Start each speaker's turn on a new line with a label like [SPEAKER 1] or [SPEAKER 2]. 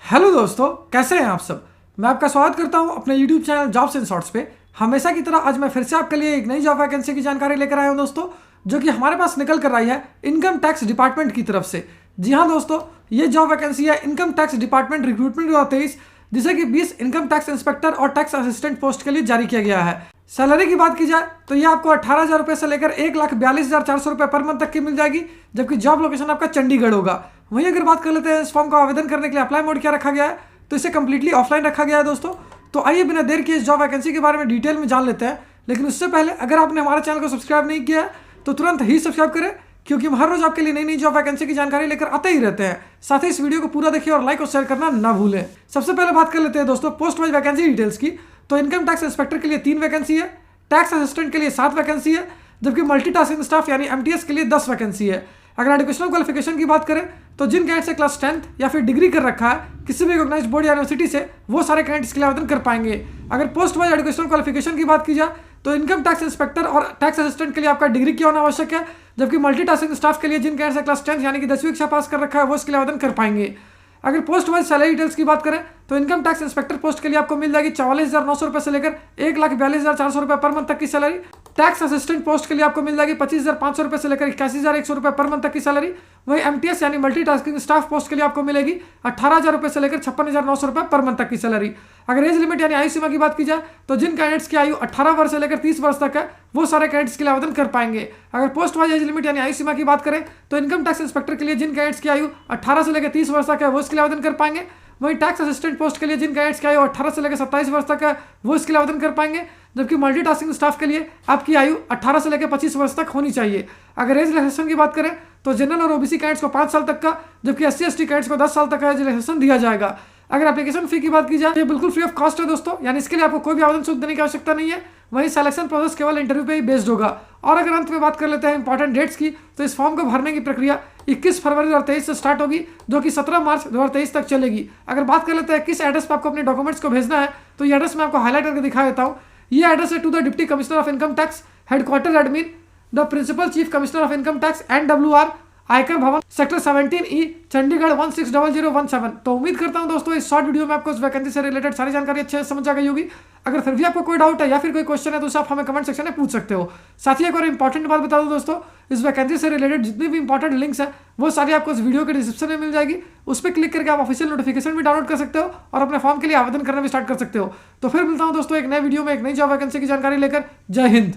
[SPEAKER 1] Hello दोस्तों, कैसे हैं आप सब। मैं आपका स्वागत करता हूं अपने YouTube channel jobs and shorts पे। हमेशा की तरह आज मैं फिर से आपके लिए एक नई जॉब वैकेंसी की जानकारी लेकर आया हूं दोस्तों, जो कि हमारे पास निकल कर आई है इनकम टैक्स डिपार्टमेंट की तरफ से। जी हाँ दोस्तों, ये जॉब वैकेंसी है इनकम टैक्स डिपार्टमेंट रिक्रूटमेंट 2023, जिसे कि 20 इनकम टैक्स इंस्पेक्टर और टैक्स असिस्टेंट पोस्ट के लिए जारी किया गया है। सैलरी की बात की जाए तो ये आपको 18,000 रुपये से लेकर 1,42,400 रुपये पर मंथ तक की मिल जाएगी, जबकि जॉब लोकेशन आपका चंडीगढ़ होगा। वहीं अगर बात कर लेते हैं इस फॉर्म का आवेदन करने के लिए अप्लाई मोड क्या रखा गया है, तो इसे कंप्लीटली ऑफलाइन रखा गया है दोस्तों। तो आइए बिना देर किए इस जॉब वैकेंसी के बारे में डिटेल में जान लेते हैं। लेकिन उससे पहले अगर आपने हमारे चैनल को सब्सक्राइब नहीं किया है तो तुरंत ही सब्सक्राइब करें, क्योंकि हम हर रोज आपके लिए नई नई जॉब वैकेंसी की जानकारी लेकर आते ही रहते हैं। साथ ही इस वीडियो को पूरा देखिए और लाइक और शेयर करना ना भूलें। सबसे पहले बात कर लेते हैं दोस्तों पोस्ट वाइज वैकेंसी डिटेल्स की। तो इनकम टैक्स इंस्पेक्टर के लिए 3 वैकेंसी है, टैक्स असिस्टेंट के लिए 7 वैकेंसी है, जबकि मल्टीटास्किंग स्टाफ यानी एमटीएस के लिए 10 वैकेंसी है। अगर एजुकेशनल क्वालिफिकेशन की बात करें तो जिन कैंडिडेट से क्लास 10th या फिर डिग्री कर रखा है किसी भी रिकॉग्नाइज्ड बोर्ड या यूनिवर्सिटी से, वो सारे कैंडिडेट्स के लिए आवेदन कर पाएंगे। अगर पोस्ट वाइज एजुकेशनल क्वालिफिकेशन की बात की जाए तो इनकम टैक्स इंस्पेक्टर और टैक्स असिस्टेंट के लिए आपका डिग्री किया होना आवश्यक है, जबकि मल्टीटास्किंग स्टाफ के लिए जिन कैंडिडेट से क्लास 10th यानी कि 10वीं कक्षा पास कर रखा है वो इसके लिए आवेदन कर पाएंगे। अगर पोस्ट वाइज सैलरी डिटेल्स की बात करें तो इनकम टैक्स इंस्पेक्टर पोस्ट के लिए आपको मिल जाएगी 44,900 रुपये से लेकर 1,42,400 रुपये पर मंथ तक की सैलरी। टैक्स असिस्टेंट पोस्ट के लिए आपको मिल जाएगी 25,500 रुपये से लेकर 81,100 रुपये पर मंथ तक की सैलरी। वहीं एमटीएस यानी मल्टीटास्किंग स्टाफ पोस्ट के लिए आपको मिलेगी 18,000 रुपये से लेकर 56,900 रुपये पर मंथ तक की सैलरी। अगर एज लिमिट यानी आयु सीमा की बात की जाए तो जिन कैंडिडेट्स की आयु 18 वर्ष से लेकर 30 वर्ष तक है वो सारे कैंडिडेट्स के लिए आवेदन कर पाएंगे। अगर पोस्ट वाइज एज लिमिट यानी आयु सीमा की बात करें तो इनकम टैक्स इंस्पेक्टर के लिए जिन कैंडिडेट्स की आयु 18 से लेकर 30 वर्ष तक है वो इसके लिए आवेदन कर पाएंगे। वहीं टैक्स असिस्टेंट पोस्ट के लिए जिन कैंडिडेट्स की आयु 18 से लेकर 27 वर्ष तक है वो इसके लिए आवेदन कर पाएंगे, जबकि मल्टीटास्किंग स्टाफ के लिए आपकी आयु 18 से लेकर 25 वर्ष तक होनी चाहिए। अगर एज रिलैक्सेशन की बात करें तो जनरल और ओबीसी कैंडिडेट्स को 5 साल तक का, जबकि एससी एसटी कैंडिडेट्स को 10 साल तक का एज रिलैक्सेशन दिया जाएगा। अगर एप्लीकेशन फी की बात की जाए तो ये बिल्कुल फ्री ऑफ कॉस्ट है दोस्तों, यानी इसके लिए आपको कोई भी आवेदन शुल्क देने की आवश्यकता नहीं है। वहीं सिलेक्शन प्रोसेस केवल इंटरव्यू पे ही बेस्ड होगा। और अगर अंत में बात कर लेते हैं इंपॉर्टेंट डेट्स की, तो इस फॉर्म को भरने की प्रक्रिया 21 फरवरी 2023 से स्टार्ट होगी, जो कि 17 मार्च 2023 तक चलेगी। अगर बात कर लेते हैं किस एड्रेस पर आपको अपने डॉक्यूमेंट्स को भेजना है, तो ये एड्रेस मैं आपको हाईलाइट करके दिखा देता हूँ। ये एड्रेस है to the deputy commissioner of income tax, headquarter admin, the principal chief commissioner of income tax NWR, आयकर भवन, सेक्टर 17E, चंडीगढ़ 160017। तो उम्मीद करता हूं दोस्तों इस शॉर्ट वीडियो में आपको इस वैकेंसी से रिलेटेड सारी जानकारी अच्छे से समझ आ गई होगी। अगर फिर भी आपको कोई डाउट है या फिर कोई क्वेश्चन है तो उसे आप हमें कमेंट सेक्शन में पूछ सकते हो। साथ ही एक और इंपॉर्टेंट बात बता दूं दोस्तों, इस वैकेंसी से रिलेटेड जितनी भी इंपॉर्टेंट लिंक्स है वो सारी आपको इस वीडियो के डिस्क्रिप्शन में मिल जाएगी। उस पर क्लिक करके आप ऑफिशियल नोटिफिकेशन भी डाउनलोड कर सकते हो और अपने फॉर्म के लिए आवेदन करना भी स्टार्ट कर सकते हो। तो फिर मिलता हूं दोस्तों एक नए वीडियो में एक नई जॉब वैकेंसी की जानकारी लेकर। जय हिंद।